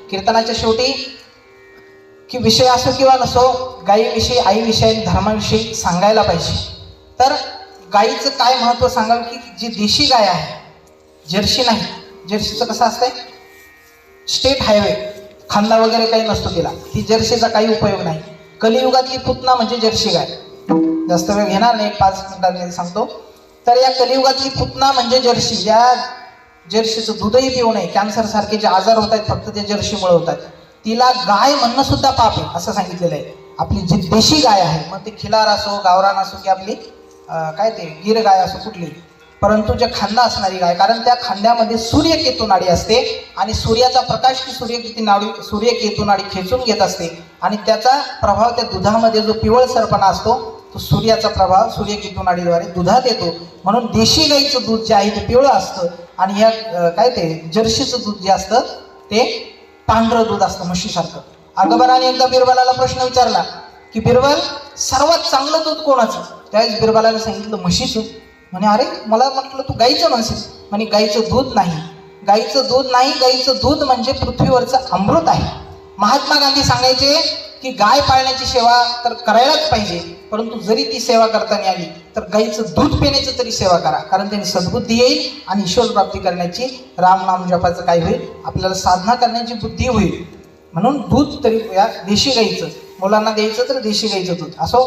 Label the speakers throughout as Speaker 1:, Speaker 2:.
Speaker 1: कीर्तनाच्या शेवटी की विषय असो किंवा नसो, गायीविषयी, आईविषयी, धर्माविषयी सांगायला पाहिजे. तर गायीचं काय महत्त्व सांगावं की जी देशी गाय आहे, जर्सी नाही. जर्सीचं कसं असतंय, स्टेट हायवे, खांदा वगैरे काही नसतो तिला, ती जर्सीचा काही उपयोग नाही. कलियुगातली पुतना म्हणजे जर्सी गाय. जास्त वेळ घेणार नाही, 5 मिनिटांमध्ये सांगतो. तर या कलियुगातली पुतना म्हणजे जर्सी. ज्या जर्सीचं दूधही पिऊ नये, कॅन्सर सारखे जे आजार होत आहेत फक्त त्या जर्सीमुळे होतात, तिला गाय म्हणणं सुद्धा पाप आहे असं सांगितलेलं आहे. आपली जी देशी गाय आहे, मग ती खिलार असो, गावरान असो की आपली काय ते गिर गाय असो कुठली, परंतु जे खांदा असणारी गाय, कारण त्या खांद्यामध्ये सूर्यकेतू नाडी असते आणि सूर्याचा प्रकाश ती सूर्यकेतू नाडी खेचून घेत असते आणि त्याचा प्रभाव त्या दुधामध्ये जो पिवळसरपणा असतो तो सूर्याचा प्रभाव सूर्यकेतू नाडीद्वारे दुधात येतो. म्हणून देशी गाईचं दूध जे आहे ते पिवळं असतं आणि या काय ते जर्सीचं दूध जे असतं ते पांढरं दूध असतं म्हशीसारखं. अकबराने एकदा बिरबलाला प्रश्न विचारला की बिरबल, सर्वात चांगलं दूध कोणाचं? त्यावेळेस बिरबलाने सांगितलं म्हशीचं. म्हणे अरे, मला म्हटलं तू गाईचं म्हणशील. म्हणे गाईचं दूध नाही, गाईचं दूध नाही, गाईचं दूध म्हणजे पृथ्वीवरचं अमृत आहे. महात्मा गांधी सांगायचे की गाय पाळण्याची सेवा तर करायलाच पाहिजे, परंतु जरी ती सेवा करताना आली तर गाईचं दूध पिण्याची तरी सेवा करा, कारण त्यांनी सद्बुद्धी येईल आणि ईश्वर प्राप्ती करण्याची, रामनाम जपाचं काय होईल, आपल्याला साधना करण्याची बुद्धी होईल. म्हणून दूध तरी या देशी गाईचं, मुलांना द्यायचं तर देशी गाईचं दूध असो.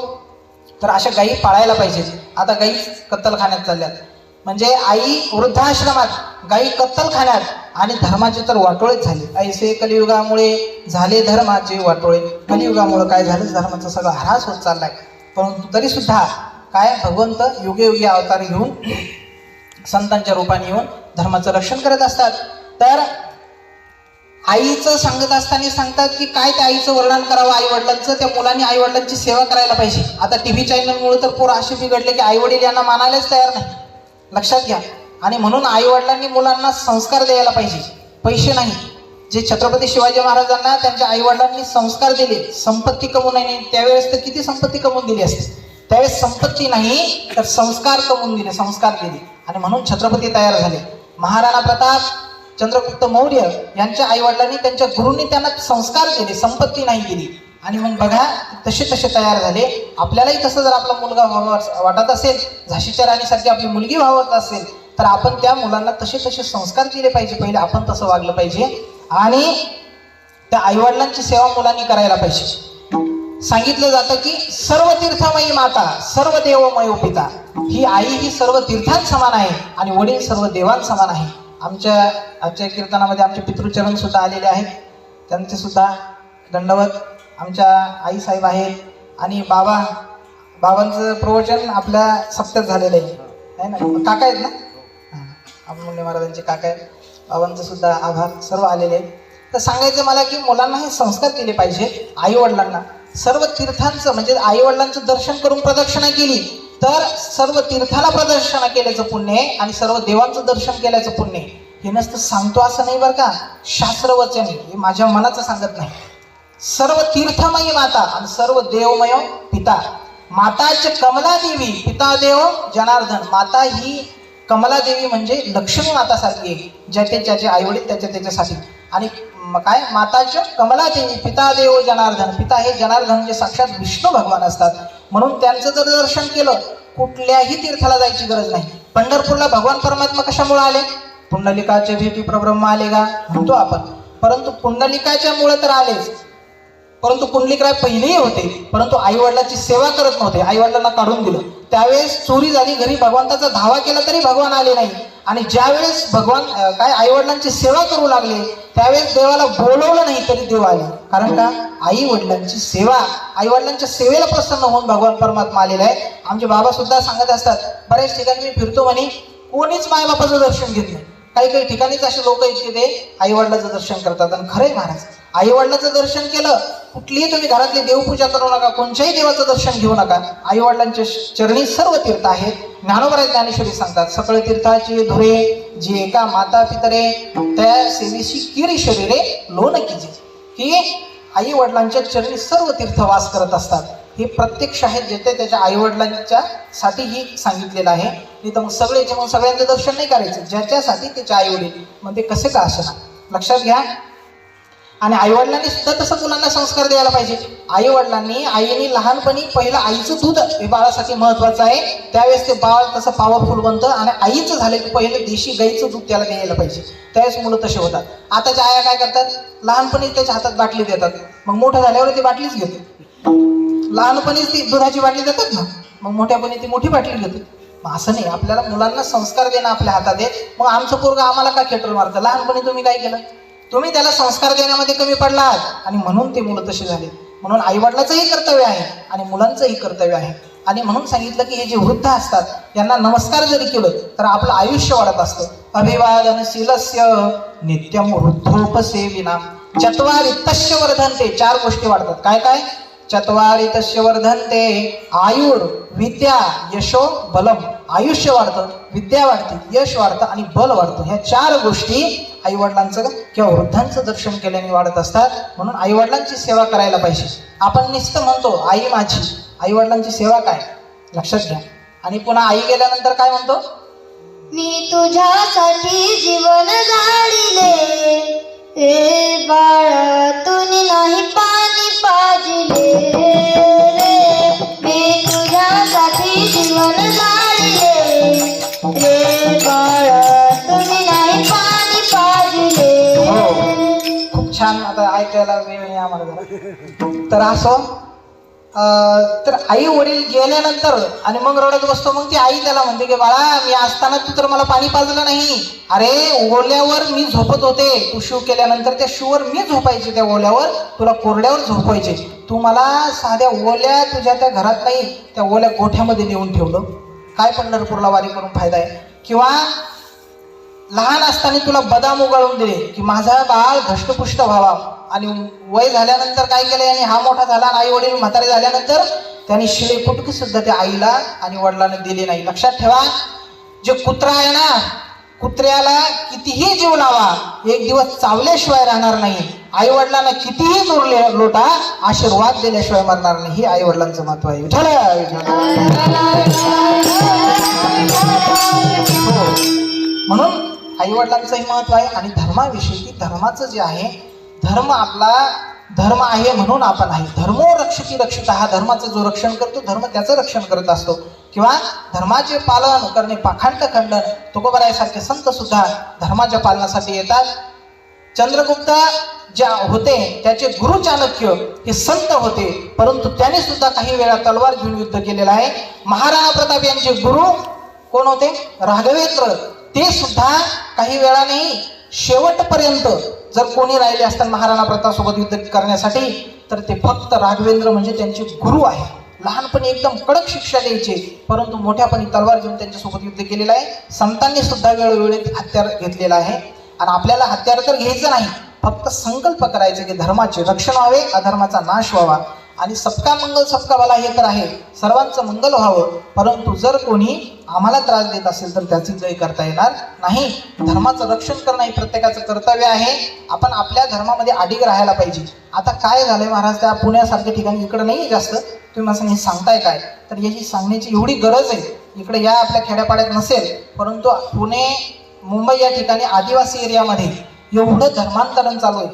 Speaker 1: तर अशा गायी पाळायला पाहिजे. आता गायी कत्तलखान्यात चालल्यात, म्हणजे आई वृद्धाश्रमात, गायी कत्तलखान्यात, आणि धर्माचे तर वाटोळेच झाले. ऐसे कलियुगामुळे झाले धर्माचे वाटोळे. कलियुगामुळे काय झालं, धर्माचा सगळा ह्रास होत चाललाय. परंतु तरी सुद्धा काय, भगवंत युगे युगे अवतार घेऊन संतांच्या रूपाने येऊन धर्माचं रक्षण करत असतात. तर आईचं सांगत असताना सांगतात की काय त्या आईचं वर्णन करावं आई वडिलांचं, त्या मुलांनी आई वडिलांची सेवा करायला पाहिजे. आता टीव्ही चॅनलमुळे तर पोरं असे बिघडले की आई वडील यांना मानायलाच तयार नाही, लक्षात घ्या. आणि म्हणून आई वडिलांनी मुलांना संस्कार द्यायला पाहिजे, पैसे नाही. जे छत्रपती शिवाजी महाराजांना त्यांच्या आई वडिलांनी संस्कार दिले, संपत्ती कमवून नाही, त्यावेळेस तर किती संपत्ती कमवून दिली असते, त्यावेळेस संपत्ती नाही तर संस्कार कमवून दिले, संस्कार दिले, आणि म्हणून छत्रपती तयार झाले. महाराणा प्रताप, चंद्रगुप्त मौर्य यांच्या आई वडिलांनी, त्यांच्या गुरूंनी त्यांना संस्कार दिले, संपत्ती नाही दिली, आणि मग बघा तसे तयार झाले. आपल्यालाही तसं जर आपला मुलगा व्हावा वाटत असेल, झाशीच्या राणीसारखी आपली मुलगी व्हावत असेल, तर आपण त्या मुलांना तसे संस्कार दिले पाहिजे. पहिले आपण तसं वागलं पाहिजे आणि त्या आईवडिलांची सेवा मुलांनी करायला पाहिजे. सांगितलं जातं की सर्व तीर्थमयी माता, सर्व देवमयो पिता. ही आई ही सर्व तीर्थांत समान आहे आणि वडील सर्व देवांत समान आहे. आजच्या कीर्तनामध्ये आमचे पितृचरण सुद्धा आलेले आहेत, त्यांचे सुद्धा दंडवत. आमच्या आईसाहेब आहेत आणि बाबांचं प्रवचन आपल्या सप्त्यात झालेलं आहे ना, काका आहेत ना, अमोल्य महाराजांचे काका आहेत, बाबांचं सुद्धा आभार. सर्व आलेले आहेत. तर सांगायचं मला की मुलांना हे संस्कार दिले पाहिजे. आई वडिलांना सर्व तीर्थांचं, म्हणजे आई वडिलांचं दर्शन करून प्रदक्षिणा केली तर सर्व तीर्थाला प्रदक्षिणा केल्याचं पुण्य आहे आणि सर्व देवांचं दर्शन केल्याचं पुण्य आहे. हे नसतं सांगतो असं नाही बरं का, शास्त्रवचन हे माझ्या मनाचं सांगत नाही. सर्व तीर्थमयी माता आणि सर्व देवमय पिता. माताच कमला देवी, पिता देव जनार्दन. माता ही कमला देवी म्हणजे लक्ष्मी माता सारखी आहे, ज्याचे आईवडील त्याच्यासाठी. आणि काय, माताच्या कमला देवी, पिता देव जनार्दन. पिता हे जनार्दन म्हणजे साक्षात विष्णू भगवान असतात. म्हणून त्यांचं जर दर्शन केलं, कुठल्याही तीर्थाला जायची गरज नाही. पंढरपूरला भगवान परमात्मा कशामुळे आले? पुंडलिकाच्या भेटी प्रब्रह्म आले का म्हणतो आपण, परंतु पुंडलिकाच्या मुळे तर आलेच. परंतु पुंडलिकराय पहिलेही होते, परंतु आई वडिलांची सेवा करत नव्हते, आई वडिलांना काढून दिलं. त्यावेळेस चोरी झाली, घरी भगवंताचा धावा केला तरी भगवान आले नाही. आणि ज्यावेळेस भगवान काय आई वडिलांची सेवा करू लागले, त्यावेळेस देवाला बोलवलं नाही तरी देव आले. कारण का, आई वडिलांची सेवा, आई वडिलांच्या सेवेला प्रसन्न होऊन भगवान परमात्मा आलेला आहे. आमचे बाबा सुद्धा सांगत असतात, बऱ्याच ठिकाणी मी फिरतो म्हणे, कोणीच मायबापाचं दर्शन घेत नाही. काही ठिकाणीच असे लोक आहेत की ते आई वडिलाचं दर्शन करतात. आणि खरंय महाराज, आई वडिलाचं दर्शन केलं, कुठलीही तुम्ही घरातली देवपूजा करू नका, कोणत्याही देवाचं दर्शन घेऊ नका. आई वडिलांच्या चरणी सर्व तीर्थ आहेत. ज्ञानोबा ज्ञानेश्वरी सांगतात, सकळ तीर्थाची धुरे जी एका माता पितरे, त्या सेवेशी किरी शरीरे लोन कीजे. की आई वडिलांच्या चरणी सर्व तीर्थ वास करत असतात. हे प्रत्यक्ष आहेत, जे ते त्याच्या आई वडिलांच्या साठीही सांगितलेलं आहे. नाही तर मग सगळेचे मग सगळ्यांचं दर्शन नाही करायचं, ज्याच्यासाठी त्याचे आई वडील मग ते कसे का असणार. लक्षात घ्या. आणि आईवडिलांनी सुद्धा तसं मुलांना संस्कार द्यायला पाहिजे. आईने लहानपणी पहिलं आईचं दूध हे बाळासाठी महत्वाचं आहे. त्यावेळेस ते बाळ तसं पॉवरफुल बनतं आणि आईचं झालं की पहिलं देशी गाईचं दूध त्याला द्यायला पाहिजे. त्यावेळेस मुलं तसे होतात. आताच्या आया काय करतात, लहानपणी त्याच्या हातात बाटली देतात, मग मोठं झाल्यावर ती बाटलीच घेते. लहानपणीच ती दुधाची बाटली देतात ना, मग मोठ्यापणी ती मोठी बाटली घेते. मग असं नाही, आपल्याला मुलांना संस्कार देणं आपल्या हातात आहे. मग आमचं पोरगं आम्हाला का खेटर मारतं, लहानपणी तुम्ही काय केलं, तुम्ही त्याला संस्कार देण्यामध्ये कमी पडलात आणि म्हणून ते मुलं तसे झाले. म्हणून आईवडिलाचंही कर्तव्य आहे आणि मुलांचंही कर्तव्य आहे. आणि म्हणून सांगितलं की हे जे वृद्ध असतात यांना नमस्कार जरी केलं तर आपलं आयुष्य वाढत असतं. अभिवादनशीलस्य नित्यम वृद्धोपसेविना चत्वारि तस्य वर्धन्ते. 4 गोष्टी वाढतात. काय काय? चत्वारि तस्य वर्धन्ते आयुर विद्या यशो बलम. आयुष्य वाढतं, विद्या वाढते, यश वाढतं आणि बल वाढतं. ह्या 4 गोष्टी आईवडिलांचं किंवा वृद्धांचं दर्शन केल्याने वाढत असतात. म्हणून आईवडिलांची सेवा करायला पाहिजे. आपण नुसतं म्हणतो आई माझी, आईवडिलांची सेवा काय लक्षात घ्या. आणि पुन्हा आई गेल्यानंतर काय म्हणतो,
Speaker 2: मी तुझ्यासाठी जीवन जाळिले, ए बाळा तुनी नाही पाणी पाजिले रे. मी तुझ्यासाठी जीवन जाळिले, ए बाळा तुनी नाही पाणी पाजिले.
Speaker 1: खूप छान. आता ऐकायला वेळ नाही आम्हाला जरा. तर असो, तर आई वडील गेल्यानंतर आणि मग रडत बसतो. मग ती आई त्याला म्हणते की बाळा मी असताना तू तर मला पाणी पाजलं नाही. अरे ओल्यावर मी झोपत होते, तू शिव केल्यानंतर त्या शिववर मी झोपायचे, त्या ओल्यावर तुला कोरड्यावर झोपायचे. तू मला साध्या ओल्या तुझ्या त्या घरात नाही, त्या ओल्या गोठ्यामध्ये नेऊन ठेवलं. काय पंढरपूरला वारी करून फायदा आहे? किंवा लहान असताना तुला बदाम उगाळून दिले की माझा बाळ धष्टपुष्ट व्हावा. आणि वय झाल्यानंतर काय केलं याने, हा मोठा झाला आणि आई वडील म्हातारे झाल्यानंतर त्यांनी शिळे पुटकी सुद्धा त्या आईला आणि वडिलांना दिली नाही. लक्षात ठेवा, जे कुत्रा आहे ना, कुत्र्याला कितीही जीव लावा, एक दिवस चावल्याशिवाय राहणार नाही. आई वडिलांना कितीही जोरले लोटा, आशीर्वाद दिल्याशिवाय मरणार नाही. हे आई वडिलांचं महत्व आहे. म्हणून आई वडिलांचंही महत्व आहे. आणि धर्माविषयी की धर्माचं जे आहे, धर्म आपला धर्म आहे म्हणून आपण आहे. धर्मो रक्षती रक्षिता. हा धर्माचं जो रक्षण करतो, धर्म त्याचं रक्षण करत असतो. किंवा धर्माचे पालन करणे पाखंड खंडन. तुकोबरायासारखे संत सुद्धा धर्माच्या पालनासाठी येतात. चंद्रगुप्त ज्या होते त्याचे गुरु चाणक्य हे संत होते, परंतु त्याने सुद्धा काही वेळा तलवार घेऊन युद्ध केलेलं आहे. महाराणा प्रताप यांचे गुरु कोण होते? राघवेंद्र. ते सुद्धा काही वेळा नाही, शेवटपर्यंत जर कोणी राहिले असतात महाराणा प्रताप सोबत युद्ध करण्यासाठी तर ते फक्त राघवेंद्र म्हणजे त्यांचे गुरु आहे. लहानपणी एकदम कडक शिक्षा द्यायचे, परंतु मोठ्यापणी तलवार घेऊन त्यांच्यासोबत युद्ध केलेलं आहे. संतांनी सुद्धा वेळोवेळी हत्यार घेतलेलं आहे. आणि आपल्याला हत्यार तर घ्यायचं नाही, फक्त संकल्प करायचे की धर्माचे रक्षण व्हावे, अधर्माचा नाश व्हावा. आणि सबका मंगल सबका भला हे तर आहे, सर्वांचं मंगल व्हावं. परंतु जर कोणी आम्हाला त्रास देत असेल तर त्याची जय करता येणार नाही. धर्माचं रक्षण करणं हे प्रत्येकाचं कर्तव्य आहे. आपण आपल्या धर्मामध्ये अडिग राहायला पाहिजे. आता काय झालंय महाराज, त्या पुण्यासारख्या ठिकाणी इकडं नाही जास्त, तुम्ही असं हे सांगताय काय, तर याची सांगण्याची एवढी गरज आहे. इकडे या आपल्या खेड्यापाड्यात नसेल, परंतु पुणे मुंबई या ठिकाणी आदिवासी एरियामध्ये एवढं धर्मांतरण चालू आहे.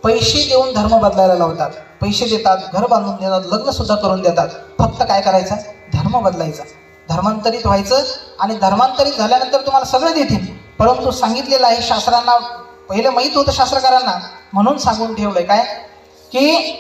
Speaker 1: पैसे देऊन धर्म बदलायला लावतात, पैसे देतात, घर बांधून देतात, लग्न सुद्धा करून देतात. फक्त काय करायचं? धर्म बदलायचा, धर्मांतरित व्हायचं. आणि धर्मांतरित झाल्यानंतर तुम्हाला सगळं देतील, परंतु सांगितलेलं आहे शास्त्रांना, पहिले माहीत होतं शास्त्रकारांना, म्हणून सांगून ठेवलंय काय की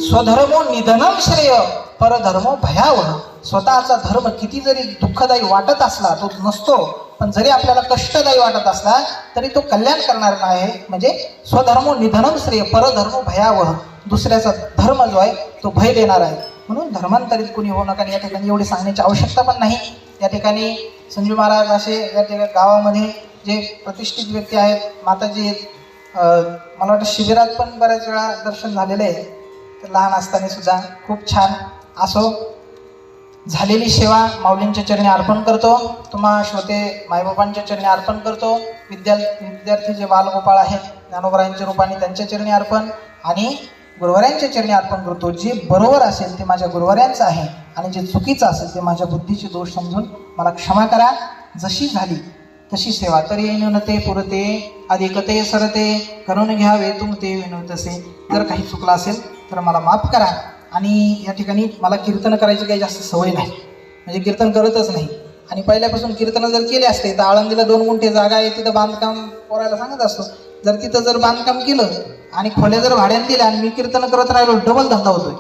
Speaker 1: स्वधर्मो निधनम श्रेय परधर्मो भयावह. स्वतःचा धर्म किती जरी दुःखदायी वाटत असला, तो नसतो, पण जरी आपल्याला कष्टदायी वाटत असला तरी तो कल्याण करणार नाही. म्हणजे स्वधर्मो निधनम श्रेय परधर्मो भयावह. दुसऱ्याचा धर्म जो आहे तो भय देणार आहे. म्हणून धर्मांतरित कोणी होऊ नका. या ठिकाणी एवढी सांगण्याची आवश्यकता पण नाही. या ठिकाणी संजू महाराज असे या ठिकाणी गावामध्ये जे प्रतिष्ठित व्यक्ती आहेत, माताजी आहेत, मला वाटतं शिबिरात पण बऱ्याच वेळा दर्शन झालेलं आहे. तर लहान असताना सुद्धा खूप छान. असो, झालेली सेवा माऊलींच्या चरणी अर्पण करतो. तुम्हा श्रोते मायबापांच्या चरणी अर्पण करतो. विद्यार्थी जे बालगोपाळ आहेत ज्ञानोबरायांच्या रूपाने त्यांच्या चरणी अर्पण, आणि गुरुवाऱ्यांच्या चरणी अर्पण करतो. जे बरोबर असेल ते माझ्या गुरुवाऱ्यांचं आहे आणि जे चुकीचं असेल ते माझ्या बुद्धीचे दोष समजून मला क्षमा करा. जशी झाली तशी सेवा तरी न्यूनते पुरते अधिकते सरते करून घ्यावे तुमते विनवतसे. जर काही चुकलं असेल तर मला माफ करा. आणि या ठिकाणी मला कीर्तन करायची काही जास्त सवय नाही, म्हणजे कीर्तन करतच नाही. आणि पहिल्यापासून कीर्तन जर केले असते तर आळंदीला 2 गुंठे जागा आहे, तिथं बांधकाम करायला सांगत असतो. जर तिथं जर बांधकाम केलं आणि खोल्या जर भाड्याने दिल्या आणि मी कीर्तन करत राहिलो, डबल धंदा होतोय.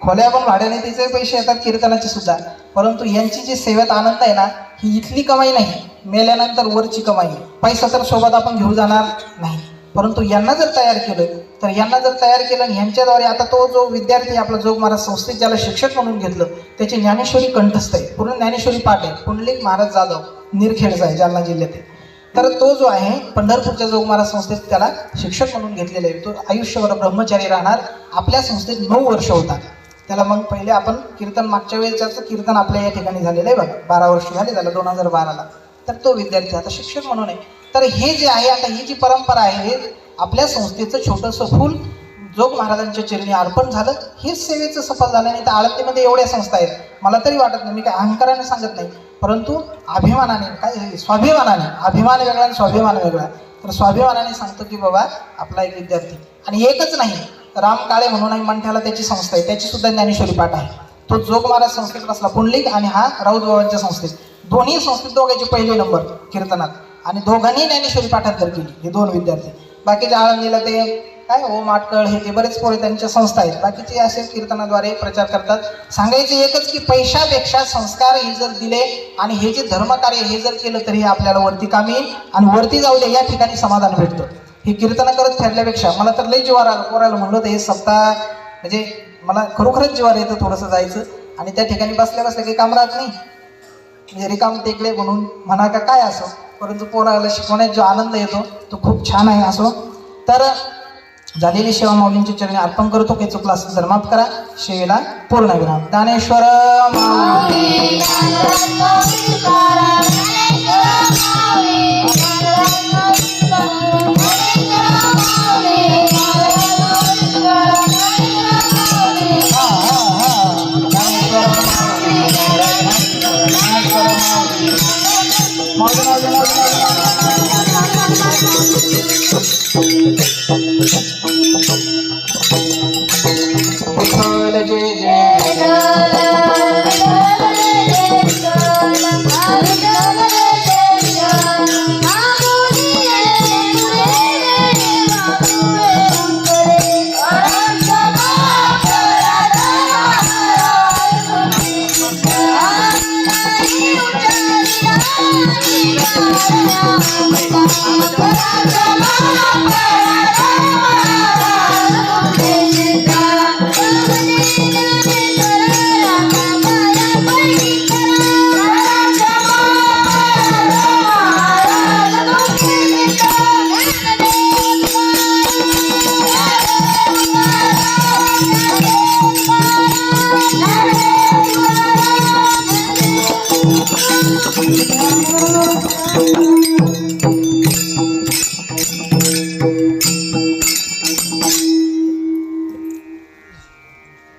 Speaker 1: खोल्या पण भाड्याने तिचे पैसे येतात कीर्तनाचे सुद्धा. परंतु यांची जी सेवेत आनंद आहे ना, ही इथली कमाई नाही, मेल्यानंतर वरची कमाई. पैसा तर सोबत आपण घेऊ जाणार नाही, परंतु यांना जर तयार केलं तर यांना जर तयार केलं आणि यांच्याद्वारे आता तो जो विद्यार्थी आपला जोग महाराज संस्थेत ज्याला शिक्षक म्हणून घेतलं त्याची ज्ञानेश्वरी कंठस्थ आहे, पूर्ण ज्ञानेश्वरी पाठ आहे. पुंडलिक महाराज जाधव निरखेडचा आहे, जालना जिल्ह्यात. तर तो जो आहे पंढरपूरच्या जोग महाराज संस्थेत त्याला शिक्षक म्हणून घेतलेला आहे. तो आयुष्यभर ब्रह्मचारी राहणार. आपल्या संस्थेत 9 वर्ष होतात त्याला. मग पहिले आपण कीर्तन मागच्या वेळेचं कीर्तन आपल्या या ठिकाणी झालेलं आहे बघा, 12 वर्ष झाले त्याला 2012ला. तर तो विद्यार्थी आता शिक्षक म्हणून आहे. तर हे जे आहे आता ही जी परंपरा आहे, हे आपल्या संस्थेचं छोटंसं फूल जोग महाराजांच्या चरणी अर्पण झालं, हेच सेवेचं सफल झालं. नाही तर आळंदीमध्ये एवढ्या संस्था आहेत, मला तरी वाटत नाही, मी काय अहंकाराने सांगत नाही, परंतु अभिमानाने, काय स्वाभिमानाने. अभिमान वेगळा आणि स्वाभिमान वेगळा. तर स्वाभिमानाने सांगतो की बाबा आपला एक विद्यार्थी. आणि एकच नाही, राम काळे म्हणून आहे मंठ्याला त्याची संस्था आहे, त्याची सुद्धा ज्ञानेश्वरी पाठ आहे. तो जोग महाराज संस्थेत बसला पुंडलिक आणि हा राऊत बाबांच्या संस्थेत. दोन्ही संस्थेत दोघांचे पहिले नंबर कीर्तनात, आणि दोघांनी ज्ञानेश्वरी पाठांतर केली हे 2 विद्यार्थी. बाकीच्या आळंदीला ते काय ओम आटकळ हे ते बरेच पोळे त्यांच्या संस्था आहेत, बाकीचे असे कीर्तनाद्वारे प्रचार करतात. सांगायचे एकच की पैशापेक्षा संस्कार हे जर दिले आणि हे जे धर्मकार्य हे जर केलं तर हे आपल्याला वरती कामी येईल आणि वरती जाऊ दे, या ठिकाणी समाधान भेटतं. हे कीर्तन करत फिरल्यापेक्षा मला तर लई जीवार आलं. पोरायला म्हणलं तर हे सप्ताह म्हणजे मला खरोखरच जीवार येतं थोडंसं जायचं. आणि त्या ठिकाणी बसल्या बसल्या काही काम राहत नाही, म्हणजे रिकाम टेकले म्हणून म्हणा का काय असो, परंतु पोराला शिकवण्यात जो आनंद येतो तो खूप छान आहे. असो तर झालेली सेवा माऊलींच्या चरणी अर्पण करतो. काही चुकला असेल तर माफ करा. सेवेला पूर्णविराम. ज्ञानेश्वर माऊली. विठ्ठल जय जय.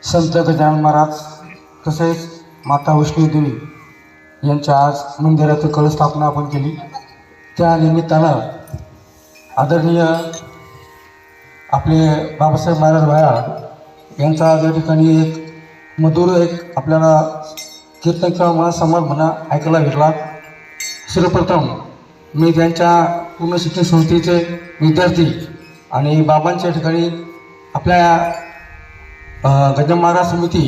Speaker 3: संत गजानन महाराज तसेच माता वैष्णोदेवी यांच्या आज मंदिरात कलस्थापना आपण केली. त्या निमित्तानं आदरणीय आपले बाबासाहेब महाराज भया यांचा या ठिकाणी एक मधुर एक आपल्याला कीर्तन किंवा महासंवाद म्हणा ऐकायला भेटला. सर्वप्रथम मी त्यांच्या पूर्ण शिक्षण संस्थेचे विद्यार्थी आणि बाबांच्या ठिकाणी आपल्या गजानन महाराज समिती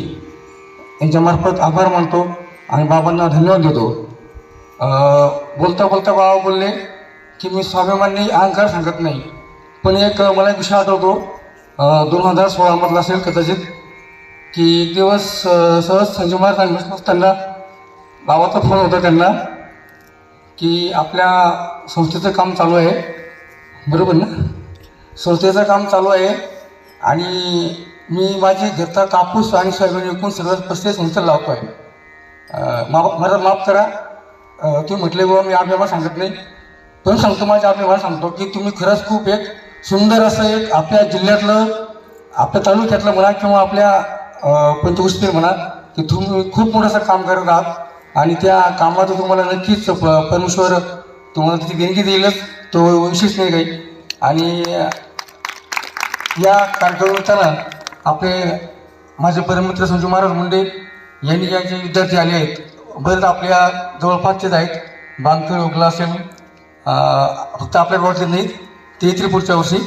Speaker 3: यांच्यामार्फत आभार मानतो आणि बाबांना धन्यवाद देतो. बोलता बोलता बाबा बोलले की मी स्वाभिमानी अहंकार सांगत नाही, पण एक मला एक विषय आठवतो 2016मधला असेल कदाचित, की एक दिवस सहज संजय महाराज नसताना बाबाचा फोन होता त्यांना की आपल्या संस्थेचं काम चालू आहे, बरोबर ना, संस्थेचं काम चालू आहे आणि मी माझी घरचा कापूस आणि सोयाबीन विकून सगळं पैसे संस्थेला लावतो आहे. मला माफ करा, तुम्ही म्हटले बाबा मी अभिमान सांगत नाही, पण सांगतो माझ्या अभिमान सांगतो की तुम्ही खरंच खूप एक सुंदर असं एक आपल्या जिल्ह्यातलं आपल्या तालुक्यातलं म्हणा किंवा आपल्या पंचकृषीतील म्हणा की तुम्ही खूप मोठं असं काम करत आहात आणि त्या कामाचं तुम्हाला नक्कीच परमेश्वर तुम्हाला त्याची देणगी देईलच, तो वंशीच नाही काही. आणि या कार्यक्रमाला आपले माझे परममित्र संजू महाराज मुंडे यांनी जे विद्यार्थी आले आहेत, बरेच आपल्या जवळपासचेच आहेत, बांधकर ओगला असेल, फक्त आपल्या गावातले नाहीत, ते येतील पुढच्या वर्षी.